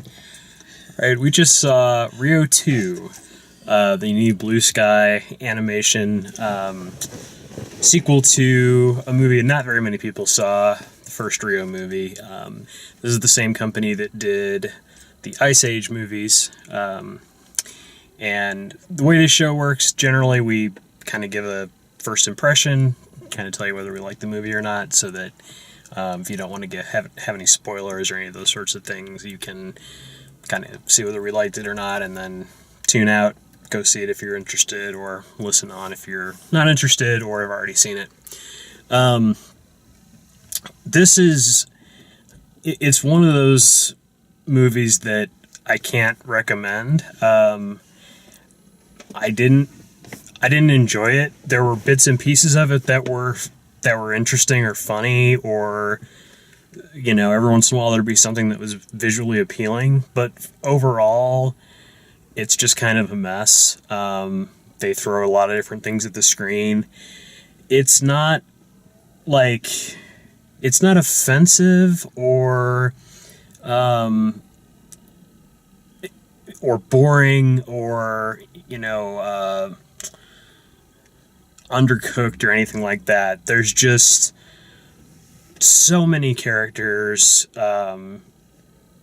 All right, we just saw Rio 2, the new Blue Sky animation sequel to a movie not very many people saw, the first Rio movie. This is the same company that did the Ice Age movies. And the way this show works, generally we kind of give a first impression, kind of tell you whether we like the movie or not, so that if you don't want to have any spoilers or any of those sorts of things, you can kind of see whether we liked it or not, and then tune out, go see it if you're interested, or listen on if you're not interested or have already seen it. It's one of those movies that I can't recommend. I didn't enjoy it. There were bits and pieces of it that were interesting or funny, or every once in a while there'd be something that was visually appealing, but overall it's just kind of a mess. They throw a lot of different things at the screen. It's not offensive or boring or undercooked or anything like that. There's just so many characters,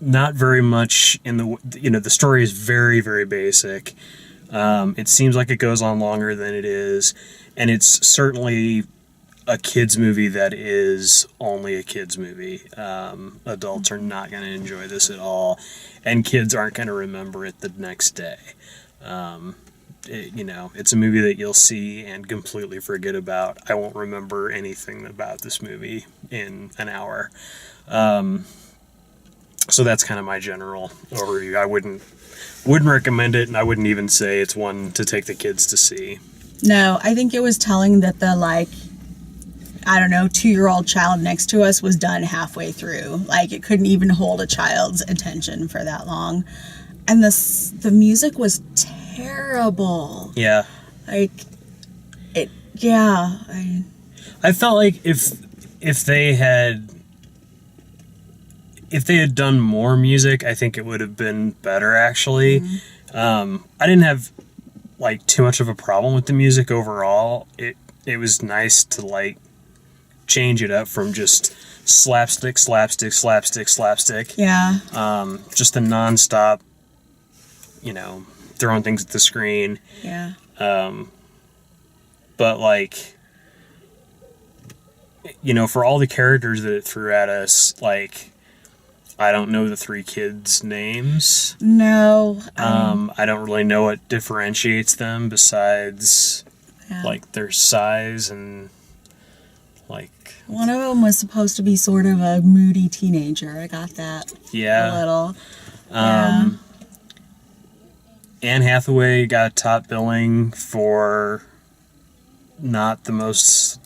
not very much in the story is very, very basic. It seems like it goes on longer than it is, and it's certainly a kids movie that is only a kids movie. Adults are not going to enjoy this at all, and kids aren't going to remember it the next day. It's a movie that you'll see and completely forget about. I won't remember anything about this movie in an hour. So that's kind of my general overview. I wouldn't recommend it, and I wouldn't even say it's one to take the kids to see. No, I think it was telling that the 2-year-old child next to us was done halfway through. It couldn't even hold a child's attention for that long. And the music was terrible. Yeah. I felt like if they had done more music, I think it would have been better, actually. Mm-hmm. I didn't have too much of a problem with the music overall. It was nice to change it up from just slapstick. Yeah. Just a nonstop, throwing things at the screen. Yeah. But for all the characters that it threw at us, I don't know the three kids' names. No. I don't really know what differentiates them besides their size and one of them was supposed to be sort of a moody teenager. I got that. Yeah. A little. Anne Hathaway got top billing for not the most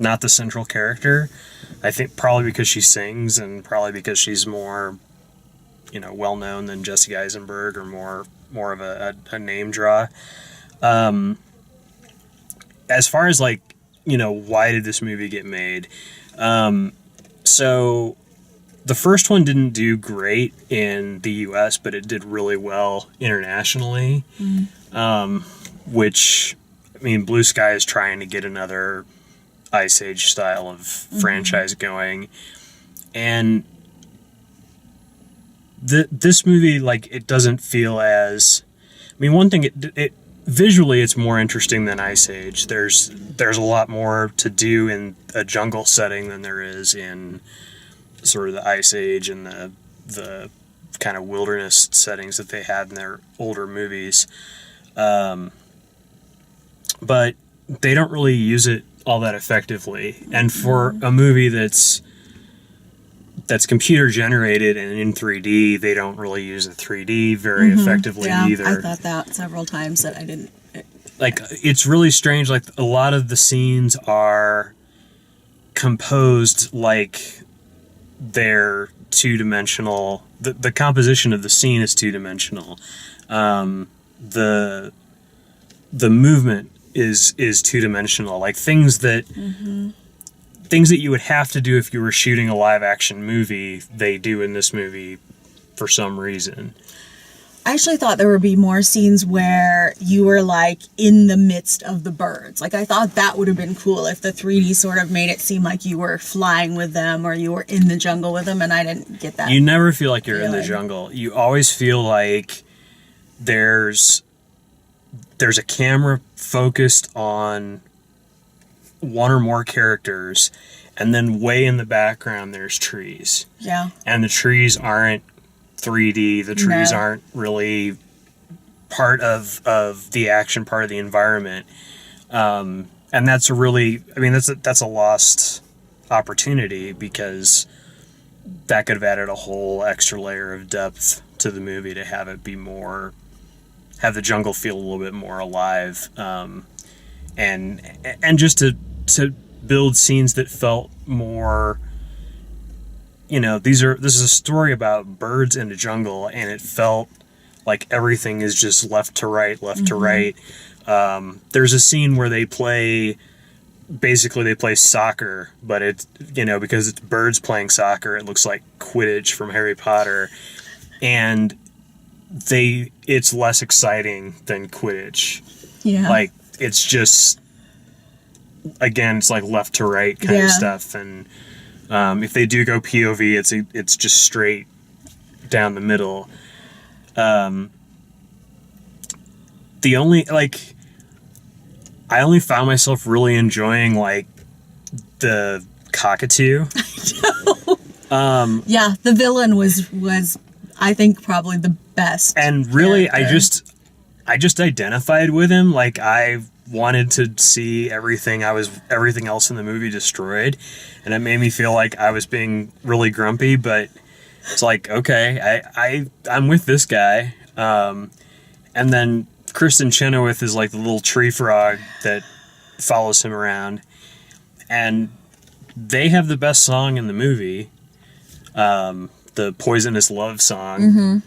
not the central character. I think probably because she sings, and probably because she's more well known than Jesse Eisenberg, or more of a name draw. As far as why did this movie get made? So the first one didn't do great in the US, but it did really well internationally. Which, Blue Sky is trying to get another Ice Age style of franchise going. And this movie, it doesn't feel as... one thing, it visually it's more interesting than Ice Age. There's a lot more to do in a jungle setting than there is in sort of the Ice Age and the kind of wilderness settings that they had in their older movies. But they don't really use it all that effectively. And for a movie that's computer generated and in 3D, they don't really use the 3D very effectively either. I thought that several times that I didn't. It's really strange. A lot of the scenes are composed like they're two-dimensional. The composition of the scene is two-dimensional. The movement is two-dimensional. Things that things that you would have to do if you were shooting a live action movie, they do in this movie for some reason. I actually thought there would be more scenes where you were like in the midst of the birds. Like I thought that would have been cool if the 3D sort of made it seem like you were flying with them or you were in the jungle with them, and I didn't get that. You never feel like you're in the feeling. jungle. You always feel like there's a camera focused on one or more characters, and then way in the background there's trees. Yeah. And the trees aren't 3D. The trees No. aren't really part of the action, part of the environment. And that's a really, I mean, that's a lost opportunity, because that could have added a whole extra layer of depth to the movie to have it be more, have the jungle feel a little bit more alive, and just to build scenes that felt more, you know, this is a story about birds in the jungle, and it felt like everything is just left to right. There's a scene where they play soccer, but it's, you know, because it's birds playing soccer, it looks like Quidditch from Harry Potter, and it's less exciting than Quidditch. Yeah. Like, it's just, again, it's like left to right kind of Yeah. stuff, and if they do go POV, it's just straight down the middle. The only, like, I only found myself really enjoying, like, the cockatoo. Yeah, the villain was I think probably the best. And really, character. I just identified with him. Like, I wanted to see everything else in the movie destroyed, and it made me feel like I was being really grumpy. But it's like, okay, I'm with this guy. And then Kristen Chenoweth is like the little tree frog that follows him around, and they have the best song in the movie, the Poisonous Love song.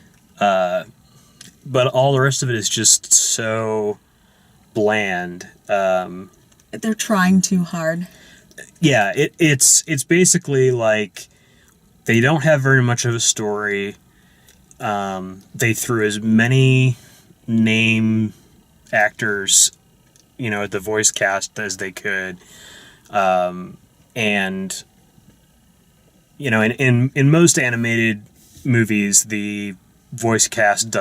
But all the rest of it is just so bland. They're trying too hard. Yeah, it's basically like they don't have very much of a story. They threw as many name actors, you know, at the voice cast as they could, and you know, in most animated movies, the voice cast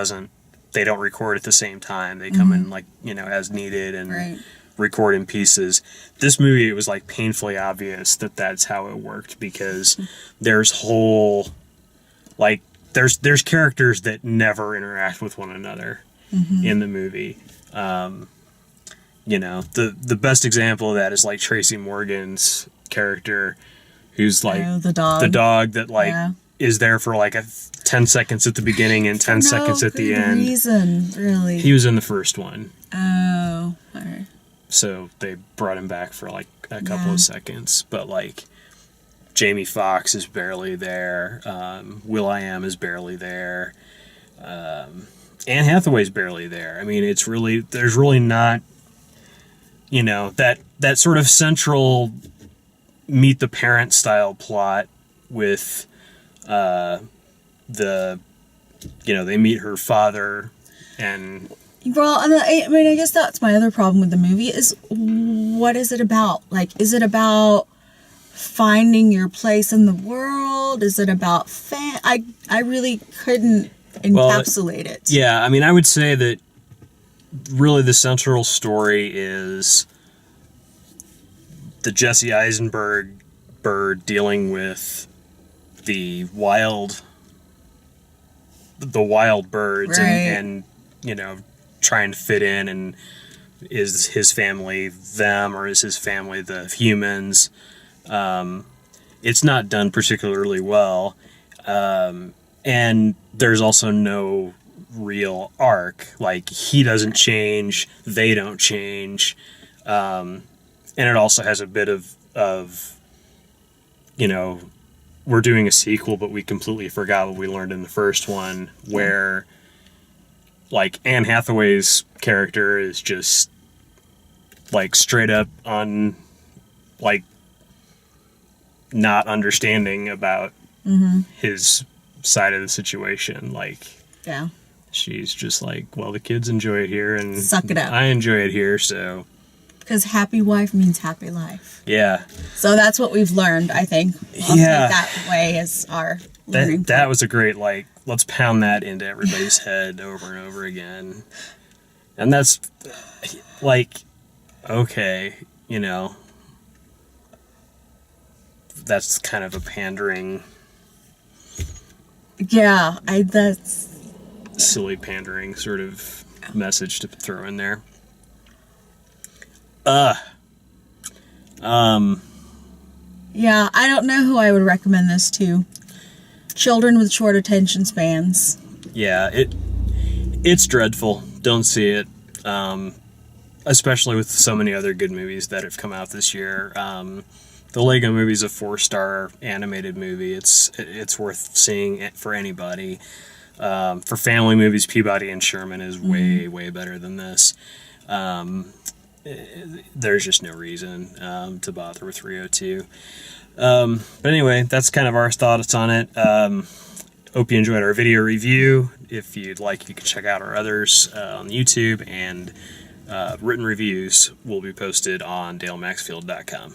they don't record at the same time. They come in, like, you know, as needed, and Right. record in pieces. This movie, it was like painfully obvious that that's how it worked, because there's there's characters that never interact with one another in the movie. You know, the best example of that is like Tracy Morgan's character, who's like the dog. the dog that like Yeah. is there for like 10 seconds at the beginning and 10 seconds at the good end. reason, really. He was in the first one, Oh, all right. so they brought him back for like a couple Yeah. of seconds. But like Jamie Foxx is barely there. Will.i.am is barely there. Anne Hathaway's barely there. I mean, there's really not, you know, that sort of central meet the parent style plot with they meet her father, and Well, I mean, I guess that's my other problem with the movie is, what is it about? Like, is it about finding your place in the world? Is it about I really couldn't encapsulate it. Yeah, I mean, I would say that really the central story is the Jesse Eisenberg bird dealing with the wild birds, Right. and you know, trying to fit in, and is his family them, or is his family the humans? It's not done particularly well, and there's also no real arc. Like, he doesn't change, they don't change, and it also has a bit of you know, we're doing a sequel, but we completely forgot what we learned in the first one, where like Anne Hathaway's character is just like straight up on, like, not understanding about his side of the situation. Like, Yeah. she's just like, well, the kids enjoy it here, and Suck it up. I enjoy it here, so Because happy wife means happy life. yeah. So that's what we've learned, I think. I'll Yeah. take that way as our learning That was a great, like, let's pound that into everybody's head over and over again. And that's, like, okay, you know, that's kind of a pandering, Yeah, that's silly pandering sort of message to throw in there. yeah, I don't know who I would recommend this to. Children with short attention spans. Yeah, it's dreadful. Don't see it. Especially with so many other good movies that have come out this year. The Lego Movie is a 4-star animated movie. It's worth seeing for anybody. For family movies, Peabody and Sherman is way better than this. There's just no reason to bother with 302. But anyway, that's kind of our thoughts on it. Hope you enjoyed our video review. If you'd like, you can check out our others on YouTube, and written reviews will be posted on DaleMaxfield.com.